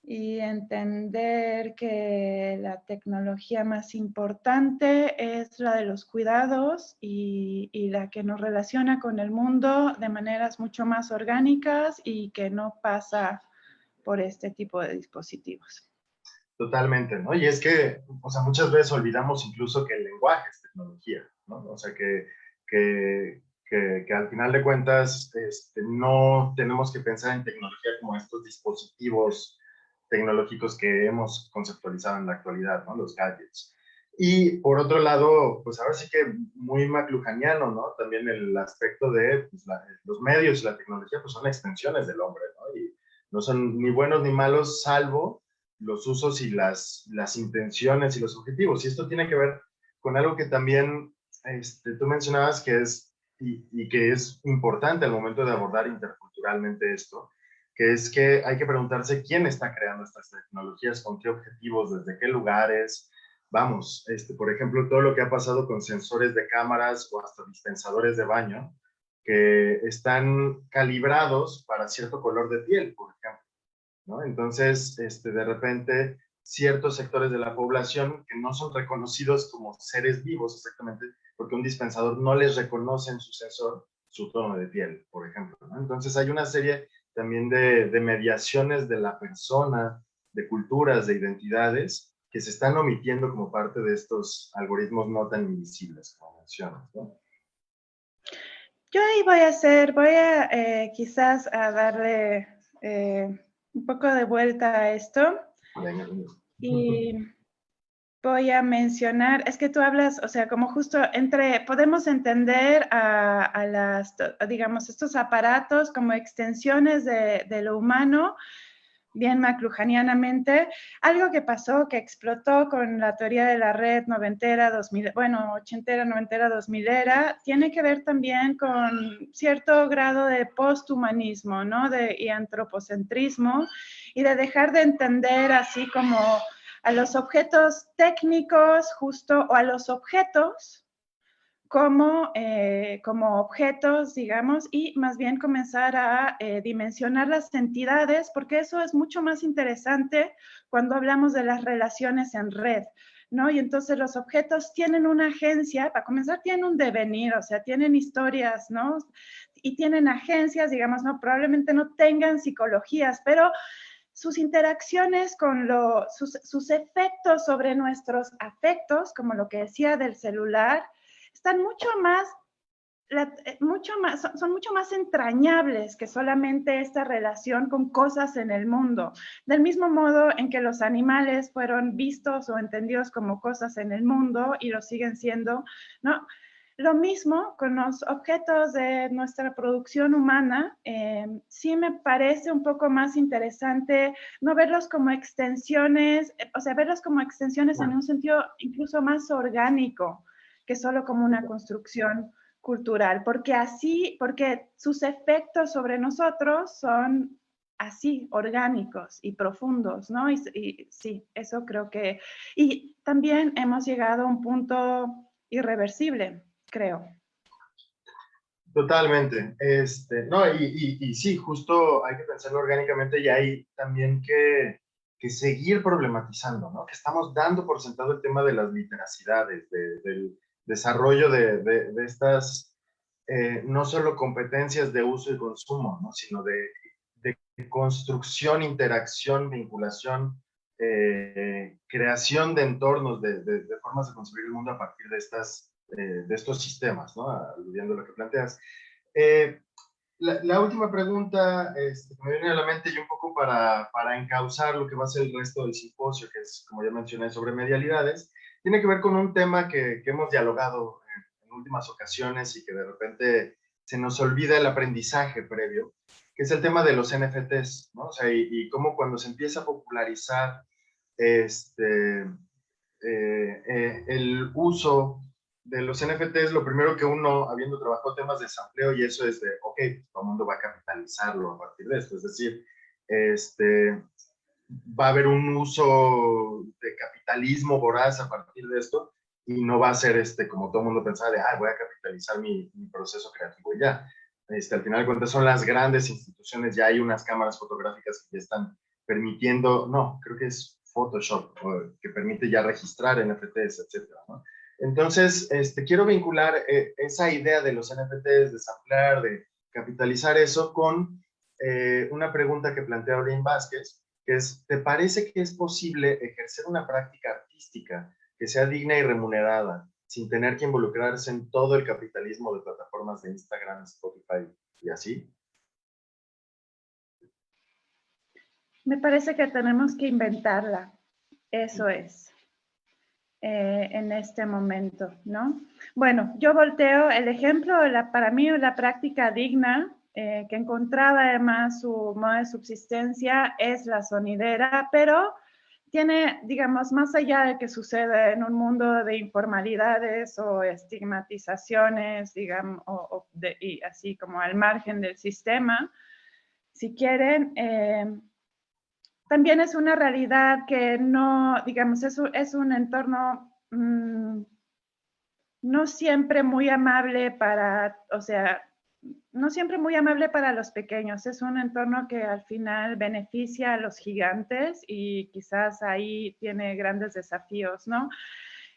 y entender que la tecnología más importante es la de los cuidados y la que nos relaciona con el mundo de maneras mucho más orgánicas y que no pasa por este tipo de dispositivos. Totalmente, ¿no? Y es que, o sea, muchas veces olvidamos incluso que el lenguaje es tecnología, ¿no? O sea, que al final de cuentas no tenemos que pensar en tecnología como estos dispositivos tecnológicos que hemos conceptualizado en la actualidad, ¿no? Los gadgets. Y por otro lado, pues ahora sí que muy McLuhaniano, ¿no? También el aspecto de pues, los medios y la tecnología pues son extensiones del hombre, ¿no? Y no son ni buenos ni malos, salvo los usos y las intenciones y los objetivos. Y esto tiene que ver con algo que también tú mencionabas que es, y que es importante al momento de abordar interculturalmente esto, que es que hay que preguntarse quién está creando estas tecnologías, con qué objetivos, desde qué lugares. Vamos, por ejemplo, todo lo que ha pasado con sensores de cámaras o hasta dispensadores de baño que están calibrados para cierto color de piel, por ejemplo, ¿no? Entonces, de repente, ciertos sectores de la población que no son reconocidos como seres vivos exactamente, porque un dispensador no les reconoce en su sensor su tono de piel, por ejemplo, ¿no? Entonces, hay una serie también de mediaciones de la persona, de culturas, de identidades, que se están omitiendo como parte de estos algoritmos no tan invisibles, como mencionas, ¿no? Yo ahí voy a quizás a darle un poco de vuelta a esto. Venga. Y voy a mencionar, es que tú hablas, o sea, como justo podemos entender a las, digamos, estos aparatos como extensiones de lo humano, bien McLuhanianamente. Algo que pasó, que explotó con la teoría de la red noventera, 2000, bueno, ochentera, noventera, 2000era, tiene que ver también con cierto grado de posthumanismo, ¿no? Y antropocentrismo, y de dejar de entender así como a los objetos técnicos justo, o a los objetos como objetos, digamos, y más bien comenzar a dimensionar las entidades, porque eso es mucho más interesante cuando hablamos de las relaciones en red, ¿no? Y entonces los objetos tienen una agencia, para comenzar tienen un devenir, o sea, tienen historias, ¿no? Y tienen agencias, digamos, ¿no? Probablemente no tengan psicologías, pero sus interacciones con sus efectos sobre nuestros afectos, como lo que decía del celular, están son mucho más entrañables que solamente esta relación con cosas en el mundo. Del mismo modo en que los animales fueron vistos o entendidos como cosas en el mundo y lo siguen siendo, ¿no? lo mismo con los objetos de nuestra producción humana. Sí me parece un poco más interesante no verlos como extensiones, o sea, verlos como extensiones en un sentido incluso más orgánico que solo como una construcción cultural, porque sus efectos sobre nosotros son así, orgánicos y profundos, ¿no? Y sí, eso creo que... Y también hemos llegado a un punto irreversible, creo. Totalmente. No, y sí, justo hay que pensarlo orgánicamente y hay también que seguir problematizando, ¿no? Que estamos dando por sentado el tema de las literacidades, del desarrollo de estas, no solo competencias de uso y consumo, ¿no? Sino de construcción, interacción, vinculación, creación de entornos, de formas de construir el mundo a partir de estos sistemas, ¿no? Aludiendo a lo que planteas. Eh, la última pregunta que me viene a la mente y un poco para encauzar lo que va a ser el resto del simposio, que es, como ya mencioné, sobre medialidades, tiene que ver con un tema que hemos dialogado en últimas ocasiones y que de repente se nos olvida el aprendizaje previo, que es el tema de los NFTs, ¿no? O sea, y cómo cuando se empieza a popularizar el uso de los NFTs, lo primero que uno, habiendo trabajado temas de sampleo y eso es de, ok, todo el mundo va a capitalizarlo a partir de esto, es decir, va a haber un uso de capitalismo voraz a partir de esto y no va a ser como todo el mundo pensaba de, voy a capitalizar mi proceso creativo y ya. Al final de cuentas son las grandes instituciones, ya hay unas cámaras fotográficas que ya están permitiendo, no, creo que es Photoshop, que permite ya registrar NFTs, etcétera, ¿no? Entonces, quiero vincular esa idea de los NFTs, de samplear, de capitalizar eso con una pregunta que plantea Aurín Vázquez, que es, ¿te parece que es posible ejercer una práctica artística que sea digna y remunerada sin tener que involucrarse en todo el capitalismo de plataformas de Instagram, Spotify y así? Me parece que tenemos que inventarla, eso es, en este momento, ¿no? Bueno, yo volteo el ejemplo, para mí la práctica digna, que encontraba además su modo de subsistencia, es la sonidera, pero tiene, digamos, más allá de que sucede en un mundo de informalidades o estigmatizaciones, digamos, y así como al margen del sistema, si quieren, también es una realidad que no, digamos, es un entorno no siempre muy amable para, o sea, no siempre muy amable para los pequeños. Es un entorno que al final beneficia a los gigantes y quizás ahí tiene grandes desafíos, ¿no?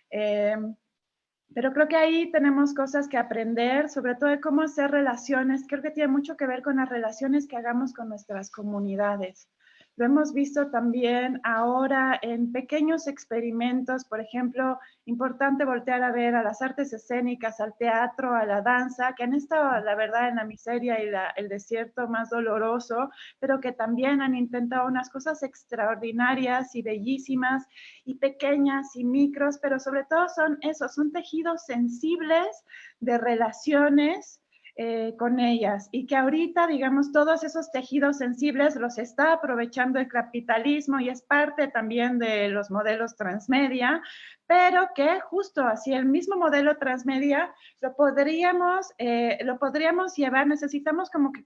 Pero creo que ahí tenemos cosas que aprender, sobre todo de cómo hacer relaciones. Creo que tiene mucho que ver con las relaciones que hagamos con nuestras comunidades. Lo hemos visto también ahora en pequeños experimentos, por ejemplo, importante voltear a ver a las artes escénicas, al teatro, a la danza, que han estado, la verdad, en la miseria y el desierto más doloroso, pero que también han intentado unas cosas extraordinarias y bellísimas y pequeñas y micros, pero sobre todo son esos, son tejidos sensibles de relaciones con ellas y que ahorita, digamos, todos esos tejidos sensibles los está aprovechando el capitalismo y es parte también de los modelos transmedia, pero que justo así el mismo modelo transmedia lo podríamos llevar, necesitamos como que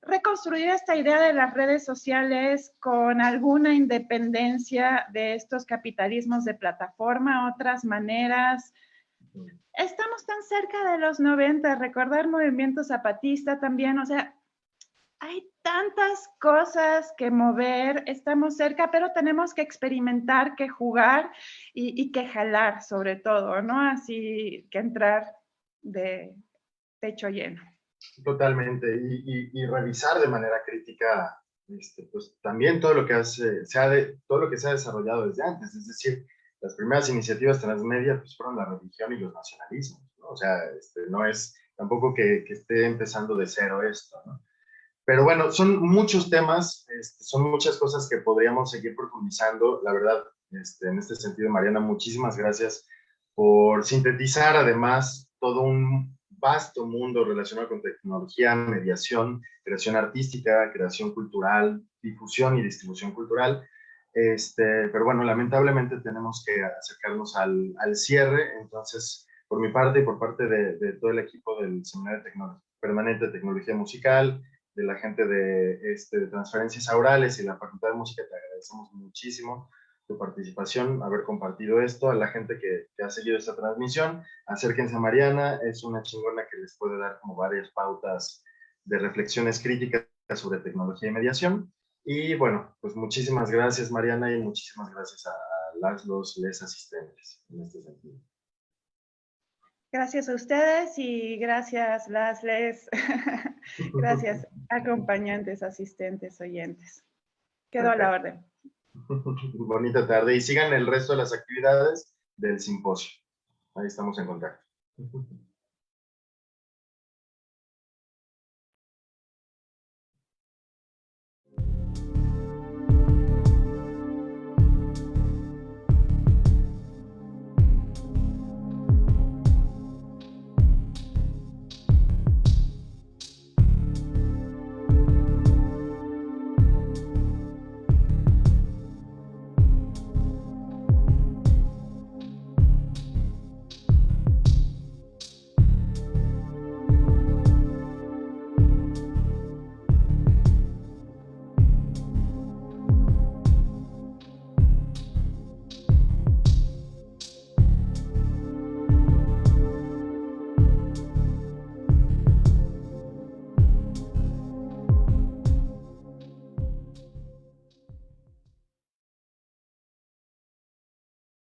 reconstruir esta idea de las redes sociales con alguna independencia de estos capitalismos de plataforma, otras maneras. Estamos tan cerca de los 90, recordar movimiento zapatista también, o sea, hay tantas cosas que mover, estamos cerca, pero tenemos que experimentar, que jugar y que jalar sobre todo, ¿no? Así que entrar de pecho lleno. Totalmente, y revisar de manera crítica pues, también todo lo que todo lo que se ha desarrollado desde antes, es decir, las primeras iniciativas transmedia pues, fueron la religión y los nacionalismos, ¿no? O sea, no es tampoco que esté empezando de cero esto, ¿no? Pero bueno, son muchos temas, son muchas cosas que podríamos seguir profundizando, la verdad, en este sentido, Mariana, muchísimas gracias por sintetizar además todo un vasto mundo relacionado con tecnología, mediación, creación artística, creación cultural, difusión y distribución cultural. Pero bueno, lamentablemente tenemos que acercarnos al cierre, entonces por mi parte y por parte de todo el equipo del Seminario Permanente de Tecnología Musical, de la gente de Transferencias Aurales y la Facultad de Música, te agradecemos muchísimo tu participación, haber compartido esto, a la gente que ha seguido esta transmisión. Acérquense a Mariana, es una chingona que les puede dar como varias pautas de reflexiones críticas sobre tecnología y mediación. Y bueno, pues muchísimas gracias, Mariana, y muchísimas gracias a les asistentes en este sentido. Gracias a ustedes y gracias, les. Gracias, acompañantes, asistentes, oyentes. Quedo a la orden. Bonita tarde y sigan el resto de las actividades del simposio. Ahí estamos en contacto.